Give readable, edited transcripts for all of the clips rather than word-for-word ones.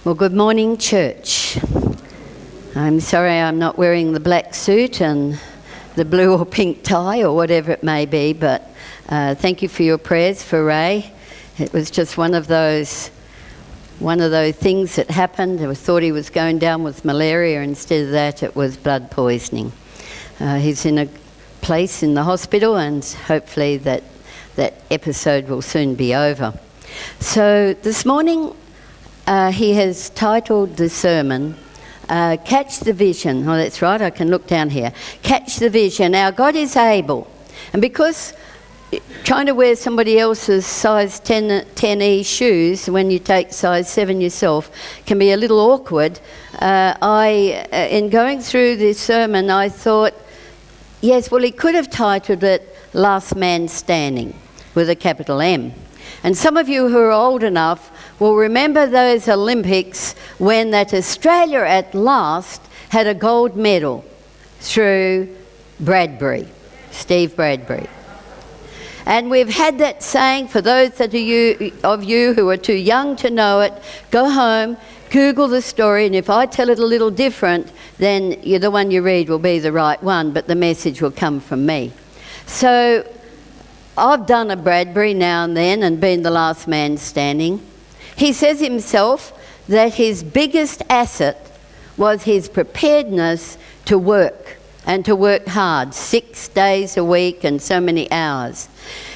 Well, good morning, church. I'm sorry I'm not wearing the black suit and the blue or pink tie or whatever it may be, but thank you for your prayers for Ray. It was just one of those things that happened. I thought he was going down with malaria. Instead of that, it was blood poisoning. He's in a place in the hospital, and hopefully that episode will soon be over. So this morning, he has titled the sermon, Catch the Vision. Oh, that's right, I can look down here. Catch the Vision. Our God is able. And because trying to wear somebody else's size 10E shoes when you take size 7 yourself can be a little awkward, in going through this sermon, I thought, yes, well, he could have titled it Last Man Standing with a capital M. And some of you who are old enough will remember those Olympics when that Australia at last had a gold medal through Steve Bradbury. And we've had that saying, for those of you who are too young to know it, go home, Google the story, and if I tell it a little different, then the one you read will be the right one, but the message will come from me. So I've done a Bradbury now and then and been the last man standing. He says himself that his biggest asset was his preparedness to work, and to work hard, 6 days a week and so many hours.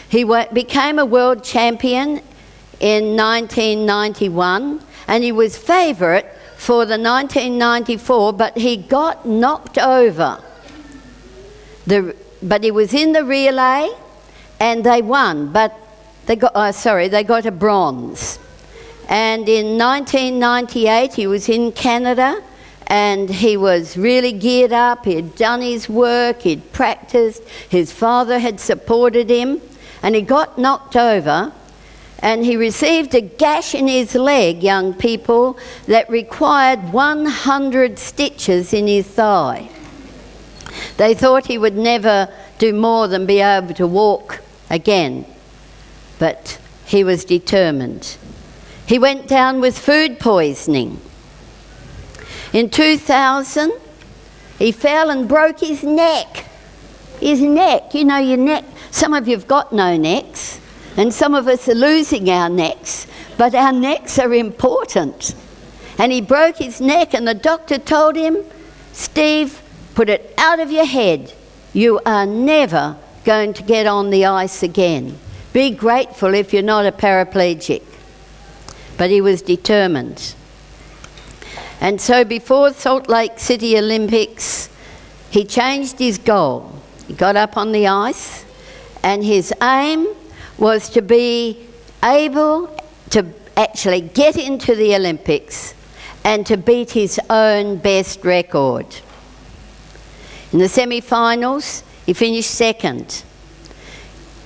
He became a world champion in 1991, and he was favourite for the 1994, but he got knocked over. But he was in the relay, and they won, but they got a bronze. And in 1998, he was in Canada, and he was really geared up. He'd done his work, he'd practiced, his father had supported him, and he got knocked over, and he received a gash in his leg, young people, that required 100 stitches in his thigh. They thought he would never do more than be able to walk again, but he was determined. He went down with food poisoning. In 2000, he fell and broke his neck. His neck, your neck. Some of you have got no necks, and some of us are losing our necks, but our necks are important. And he broke his neck, and the doctor told him, Steve, put it out of your head. You are never going to get on the ice again. Be grateful if you're not a paraplegic. But he was determined. And so before Salt Lake City Olympics, he changed his goal. He got up on the ice, and his aim was to be able to actually get into the Olympics and to beat his own best record. In the semi-finals, he finished second.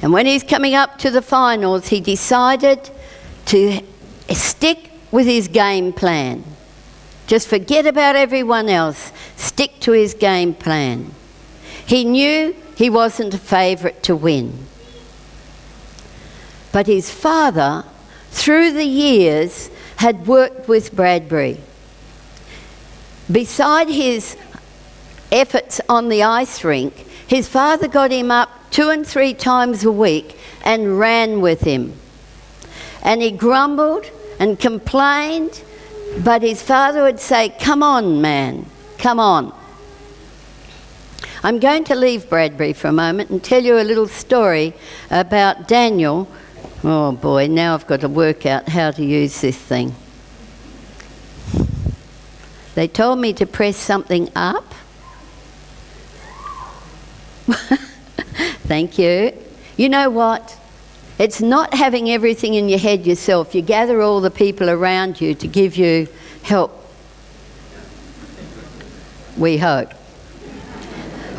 And when he's coming up to the finals, he decided to stick with his game plan. Just forget about everyone else. Stick to his game plan. He knew he wasn't a favourite to win. But his father, through the years, had worked with Bradbury. Beside his efforts on the ice rink, his father got him up 2 and 3 times a week and ran with him. And he grumbled and complained, but his father would say, come on, man, come on. I'm going to leave Bradbury for a moment and tell you a little story about Daniel. Oh boy, now I've got to work out how to use this thing. They told me to press something up. Thank you. You know what? It's not having everything in your head yourself. You gather all the people around you to give you help. We hope.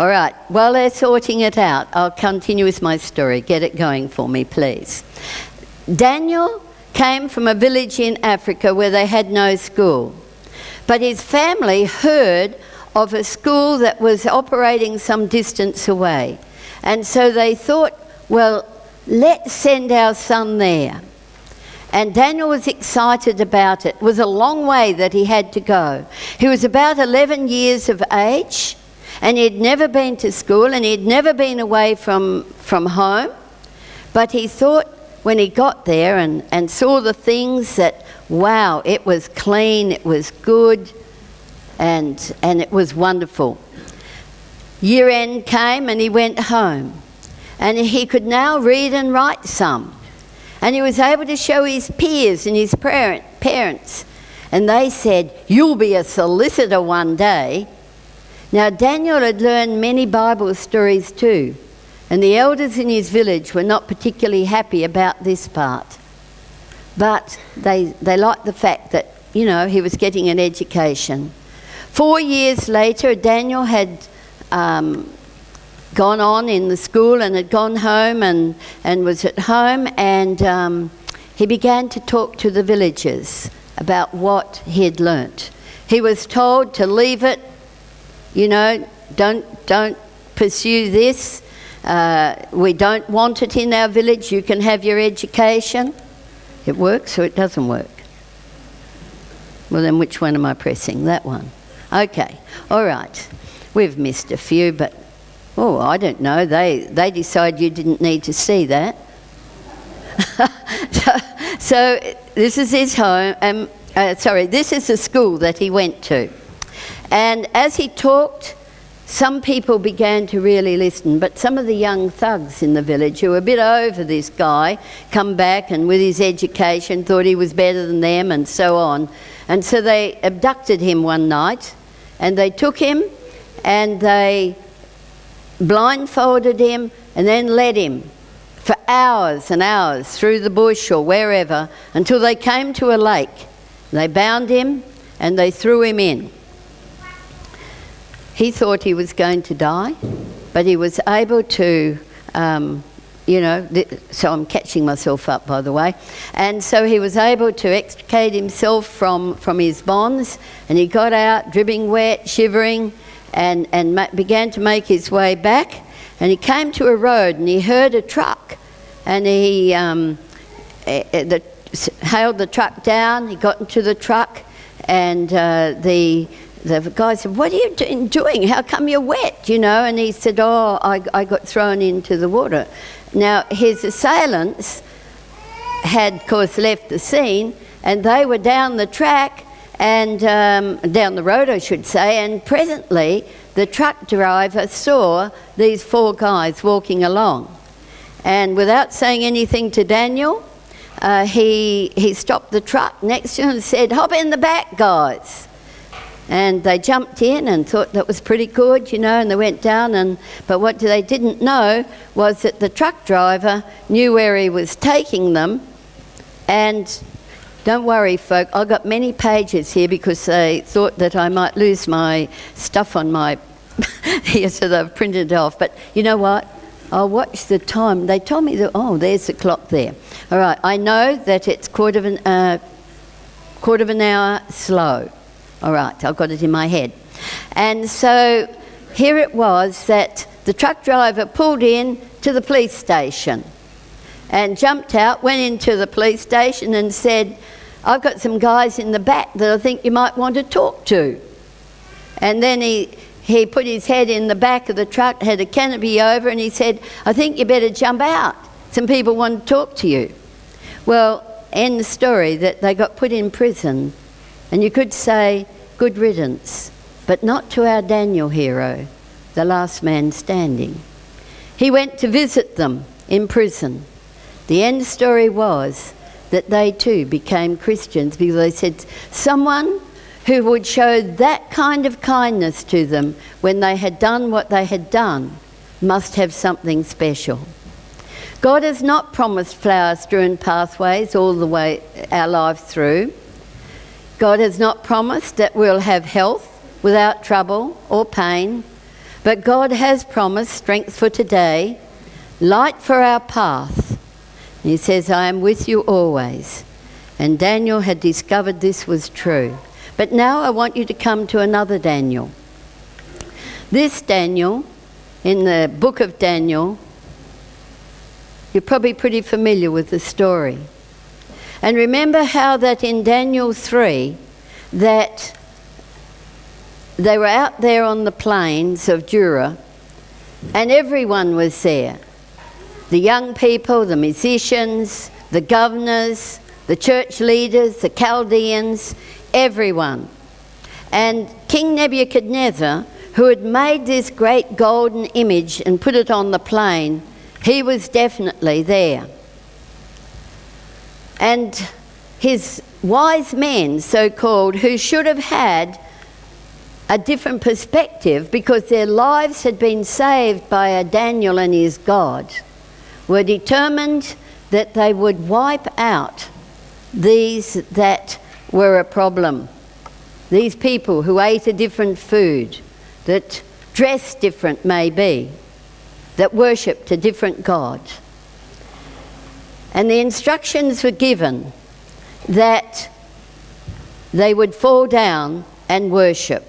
All right, while they're sorting it out, I'll continue with my story. Get it going for me, please. Daniel came from a village in Africa where they had no school. But his family heard of a school that was operating some distance away. And so they thought, well, let's send our son there. And Daniel was excited about it. It was a long way that he had to go. He was about 11 years of age, and he'd never been to school, and he'd never been away from home. But he thought when he got there and saw the things that, wow, it was clean, it was good, and it was wonderful. Year end came and he went home. And he could now read and write some. And he was able to show his peers and his parents. And they said, "You'll be a solicitor one day." Now Daniel had learned many Bible stories too. And the elders in his village were not particularly happy about this part. But they liked the fact that, you know, he was getting an education. 4 years later, Daniel had gone on in the school and had gone home and was at home, and he began to talk to the villagers about what he had learnt. He was told to leave it, you know, don't pursue this. We don't want it in our village. You can have your education. It works or it doesn't work. Well, then which one am I pressing? That one. Okay, all right. We've missed a few, but, oh, I don't know. They decide you didn't need to see that. so this is his home. This is the school that he went to. And as he talked, some people began to really listen, but some of the young thugs in the village who were a bit over this guy come back and with his education thought he was better than them and so on. And so they abducted him one night and they took him and they blindfolded him and then led him for hours and hours through the bush or wherever until they came to a lake. They bound him and they threw him in. He thought he was going to die, but he was able to, so I'm catching myself up, by the way. And so he was able to extricate himself from his bonds, and he got out dripping wet, shivering, and began to make his way back. And he came to a road, and he heard a truck, and he hailed the truck down. He got into the truck, and the guy said, "What are you doing? How come you're wet?" You know, and he said, "Oh, I got thrown into the water." Now, his assailants had, of course, left the scene, and they were down the track and down the road, I should say, and presently the truck driver saw these four guys walking along. And without saying anything to Daniel, he stopped the truck next to him and said, "Hop in the back, guys." And they jumped in and thought that was pretty good, you know, and they went down. But what they didn't know was that the truck driver knew where he was taking them. And don't worry, folk, I've got many pages here because they thought that I might lose my stuff on my here, so they've printed it off. But you know what? I'll watch the time. They told me that, oh, there's the clock there. All right, I know that it's quarter of an hour slow. All right, I've got it in my head. And so here it was that the truck driver pulled in to the police station and jumped out, went into the police station and said, "I've got some guys in the back that I think you might want to talk to." And then he put his head in the back of the truck, had a canopy over, and he said, "I think you better jump out. Some people want to talk to you." Well, end the story that they got put in prison. And you could say, good riddance, but not to our Daniel hero, the last man standing. He went to visit them in prison. The end story was that they too became Christians because they said someone who would show that kind of kindness to them when they had done what they had done must have something special. God has not promised flower-strewn pathways all the way our life through. God has not promised that we'll have health without trouble or pain, but God has promised strength for today, light for our path. And he says, "I am with you always." And Daniel had discovered this was true. But now I want you to come to another Daniel. This Daniel, in the book of Daniel, you're probably pretty familiar with the story. And remember how that in Daniel 3, that they were out there on the plains of Dura, and everyone was there. The young people, the musicians, the governors, the church leaders, the Chaldeans, everyone. And King Nebuchadnezzar, who had made this great golden image and put it on the plain, he was definitely there. And his wise men, so-called, who should have had a different perspective because their lives had been saved by a Daniel and his God, were determined that they would wipe out these that were a problem. These people who ate a different food, that dressed different maybe, that worshipped a different God. And the instructions were given that they would fall down and worship.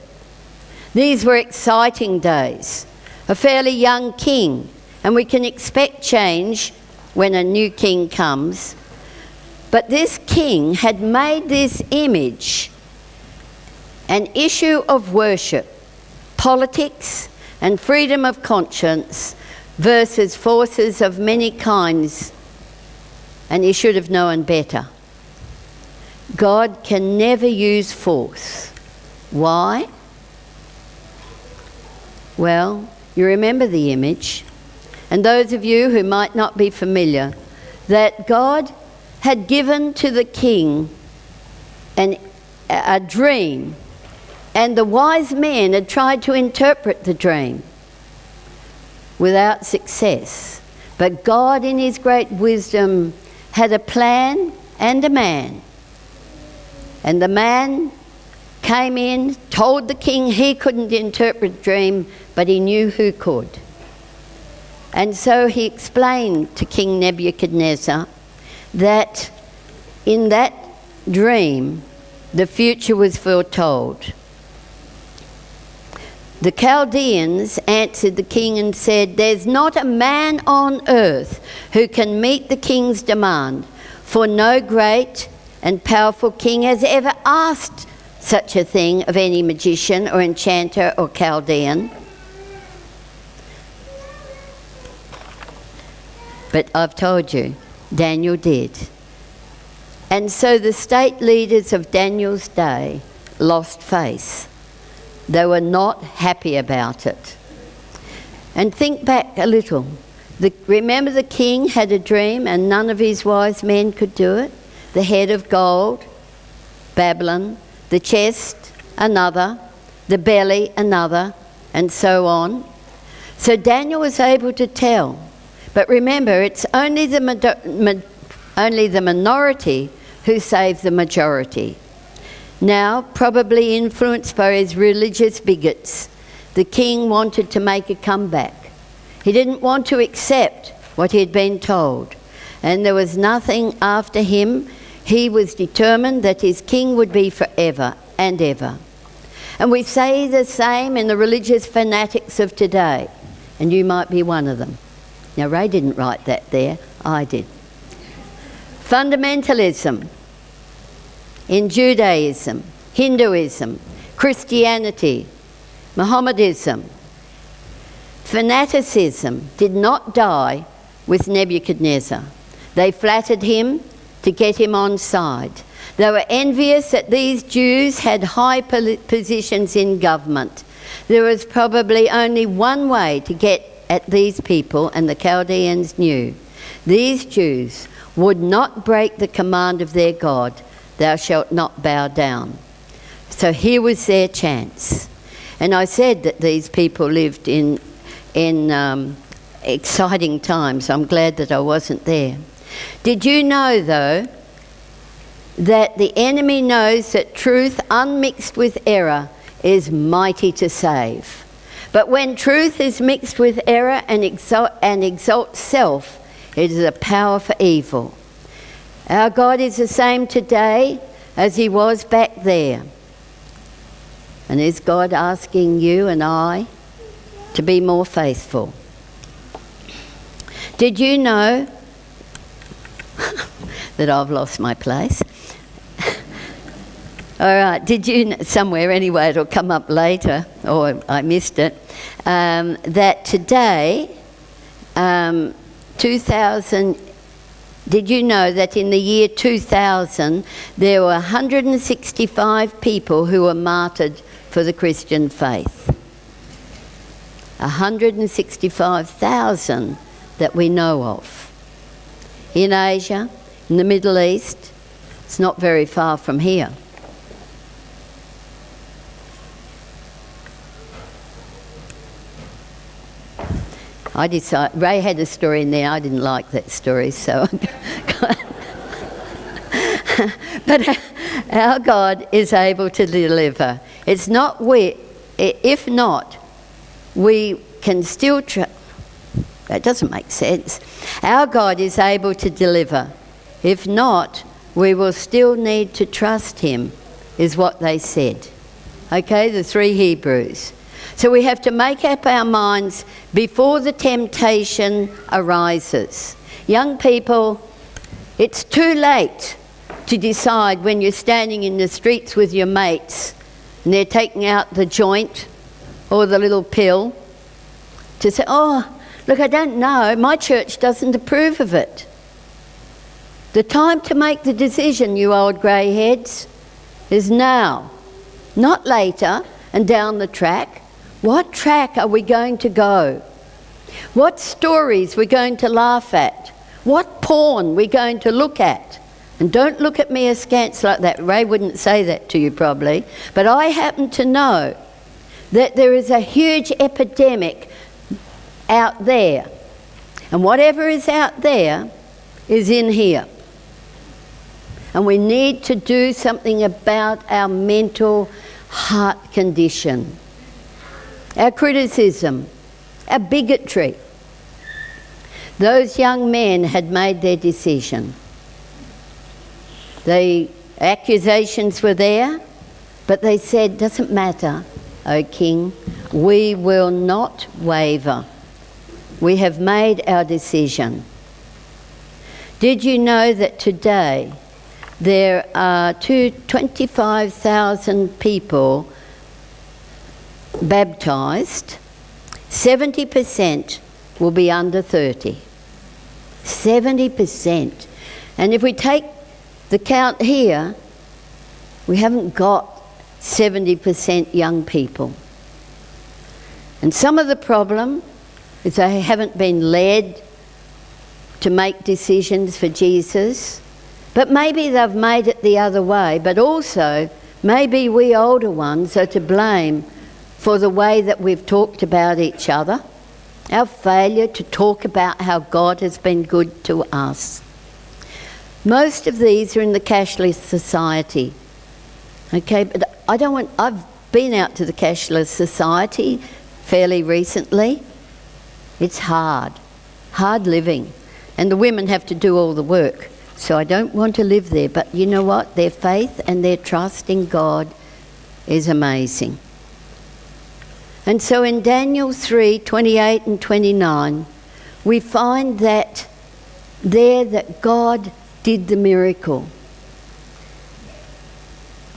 These were exciting days. A fairly young king, and we can expect change when a new king comes. But this king had made this image an issue of worship, politics and freedom of conscience versus forces of many kinds, and he should have known better. God can never use force. Why? Well, you remember the image, and those of you who might not be familiar, that God had given to the king a dream, and the wise men had tried to interpret the dream without success. But God, in his great wisdom, had a plan and a man. And the man came in, told the king he couldn't interpret the dream, but he knew who could. And so he explained to King Nebuchadnezzar that in that dream, the future was foretold. The Chaldeans answered the king and said, "There's not a man on earth who can meet the king's demand, for no great and powerful king has ever asked such a thing of any magician or enchanter or Chaldean." But I've told you, Daniel did. And so the state leaders of Daniel's day lost face. They were not happy about it. And think back a little. Remember the king had a dream and none of his wise men could do it? The head of gold, Babylon, the chest, another, the belly, another, and so on. So Daniel was able to tell. But remember, it's only the minority who save the majority. Now, probably influenced by his religious bigots, the king wanted to make a comeback. He didn't want to accept what he had been told, and there was nothing after him. He was determined that his king would be forever and ever. And we say the same in the religious fanatics of today, and you might be one of them. Now, Ray didn't write that there, I did. Fundamentalism in Judaism, Hinduism, Christianity, Mohammedanism. Fanaticism did not die with Nebuchadnezzar. They flattered him to get him on side. They were envious that these Jews had high positions in government. There was probably only one way to get at these people, and the Chaldeans knew. These Jews would not break the command of their God, "Thou shalt not bow down." So here was their chance. And I said that these people lived in exciting times. I'm glad that I wasn't there. Did you know, though, that the enemy knows that truth unmixed with error is mighty to save? But when truth is mixed with error and exalts self, it is a power for evil. Our God is the same today as he was back there. And is God asking you and I to be more faithful? Did you know that I've lost my place. All right, did you, somewhere anyway, it'll come up later, or I missed it, that today, 2000, did you know that in the year 2000, there were 165 people who were martyred for the Christian faith? 165,000 that we know of. In Asia, in the Middle East, it's not very far from here. Ray had a story in there, I didn't like that story, so... But our God is able to deliver. It's not if not, we can still that doesn't make sense. Our God is able to deliver. If not, we will still need to trust him, is what they said. Okay, the 3 Hebrews. So we have to make up our minds before the temptation arises. Young people, it's too late to decide when you're standing in the streets with your mates and they're taking out the joint or the little pill to say, oh, look, I don't know, my church doesn't approve of it. The time to make the decision, you old grey heads, is now, not later and down the track. What track are we going to go? What stories we're going to laugh at? What porn we're going to look at? And don't look at me askance like that. Ray wouldn't say that to you probably. But I happen to know that there is a huge epidemic out there. And whatever is out there is in here. And we need to do something about our mental heart condition. Our criticism, our bigotry. Those young men had made their decision. The accusations were there, but they said, doesn't matter, O King, we will not waver. We have made our decision. Did you know that today there are 25,000 people baptised? 70% will be under 30. 70%. And if we take the count here, we haven't got 70% young people. And some of the problem is they haven't been led to make decisions for Jesus, but maybe they've made it the other way, but also maybe we older ones are to blame for the way that we've talked about each other, our failure to talk about how God has been good to us. Most of these are in the cashless society. Okay, but I've been out to the cashless society fairly recently. It's hard living. And the women have to do all the work. So I don't want to live there. But you know what? Their faith and their trust in God is amazing. And so in Daniel 3:28 and 29, we find that there that God did the miracle.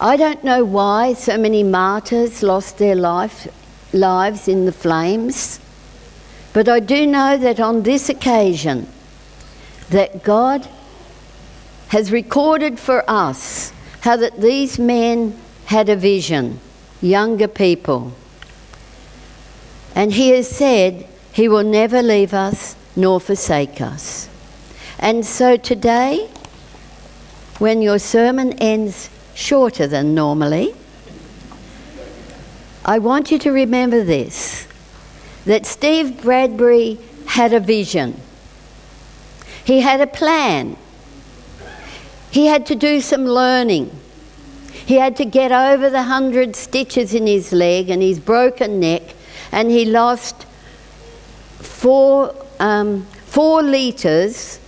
I don't know why so many martyrs lost their lives in the flames, but I do know that on this occasion that God has recorded for us how that these men had a vision, younger people. And he has said he will never leave us nor forsake us. And so today, when your sermon ends shorter than normally, I want you to remember this, that Steve Bradbury had a vision. He had a plan. He had to do some learning. He had to get over the 100 stitches in his leg and his broken neck, and he lost 4 litres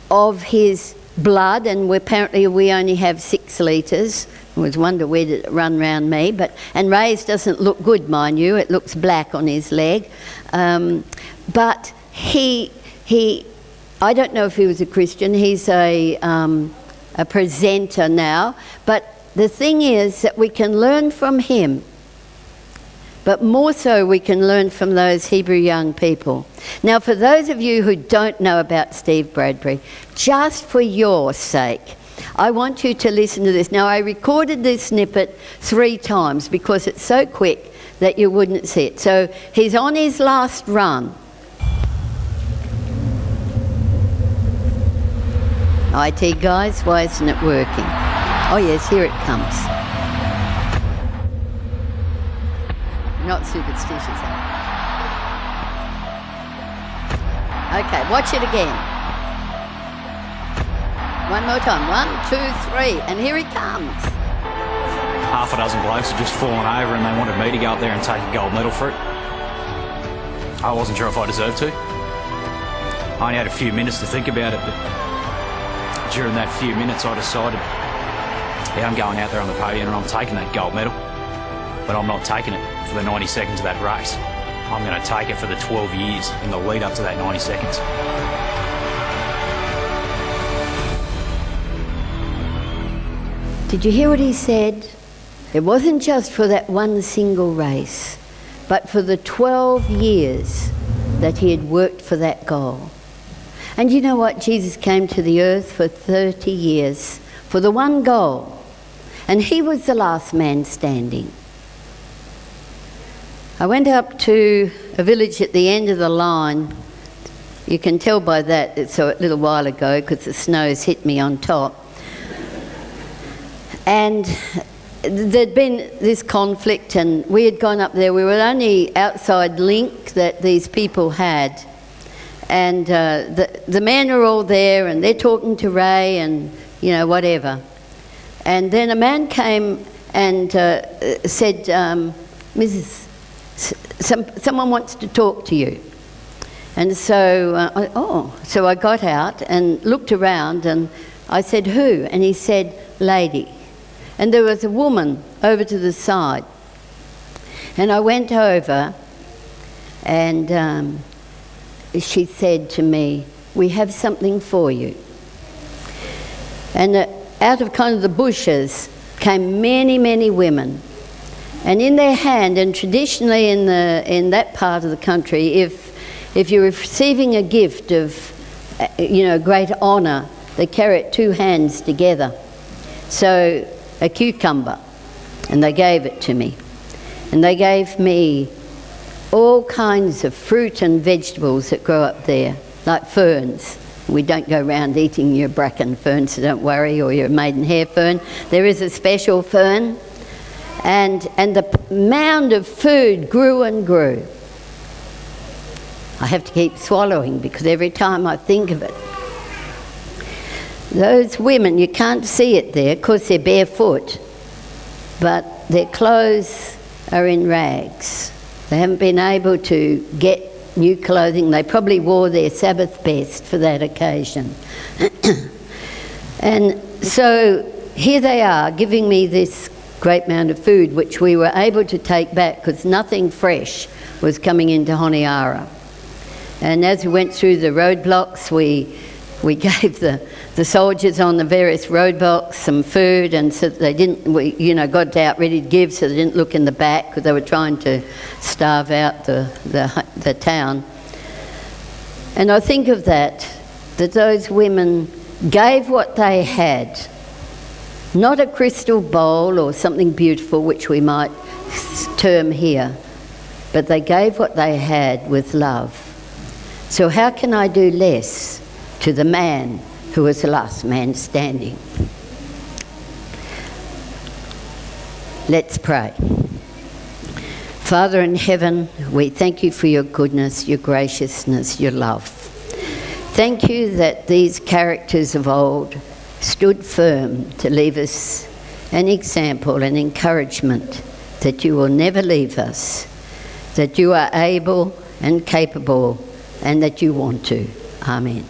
of his blood, and apparently we only have 6 litres. I was wonder where did it run round me, and Ray's doesn't look good, mind you. It looks black on his leg, but I don't know if he was a Christian. He's a presenter now. But the thing is that we can learn from him. But more so, we can learn from those Hebrew young people. Now, for those of you who don't know about Steve Bradbury, just for your sake, I want you to listen to this. Now, I recorded this snippet 3 times because it's so quick that you wouldn't see it. So he's on his last run. IT guys, why isn't it working? Oh yes, here it comes. Not superstitious. Okay, watch it again. One more time. 1, 2, 3, and here he comes. Half a dozen blokes had just fallen over and they wanted me to go up there and take a gold medal for it. I wasn't sure if I deserved to. I only had a few minutes to think about it, but during that few minutes I decided, yeah, I'm going out there on the podium and I'm taking that gold medal. But I'm not taking it for the 90 seconds of that race. I'm going to take it for the 12 years in the lead up to that 90 seconds. Did you hear what he said? It wasn't just for that one single race, but for the 12 years that he had worked for that goal. And you know what? Jesus came to the earth for 30 years for the one goal, and he was the last man standing. I went up to a village at the end of the line. You can tell by that it's a little while ago because the snow's hit me on top. And there'd been this conflict and we had gone up there. We were the only outside link that these people had. And the men are all there and they're talking to Ray and, you know, whatever. And then a man came and said, Mrs. Someone wants to talk to you. And so, so I got out and looked around and I said, who? And he said, lady. And there was a woman over to the side. And I went over and she said to me, we have something for you. And out of kind of the bushes came many, many women. And in their hand, and traditionally in that part of the country, if you're receiving a gift of, great honour, they carry it 2 hands together. So a cucumber, and they gave it to me. And they gave me all kinds of fruit and vegetables that grow up there, like ferns. We don't go around eating your bracken fern, so don't worry, or your maidenhair fern. There is a special fern. And the mound of food grew and grew. I have to keep swallowing because every time I think of it. Those women, you can't see it there because they're barefoot, but their clothes are in rags. They haven't been able to get new clothing. They probably wore their Sabbath best for that occasion. And so here they are giving me this great amount of food, which we were able to take back because nothing fresh was coming into Honiara. And as we went through the roadblocks, we gave the soldiers on the various roadblocks some food, and so they didn't, got out ready to give, so they didn't look in the back because they were trying to starve out the town. And I think of that those women gave what they had. Not a crystal bowl or something beautiful, which we might term here, but they gave what they had with love. So how can I do less to the man who was the last man standing? Let's pray. Father in heaven, we thank you for your goodness, your graciousness, your love. Thank you that these characters of old stood firm to leave us an example, an encouragement that you will never leave us, that you are able and capable, and that you want to. Amen.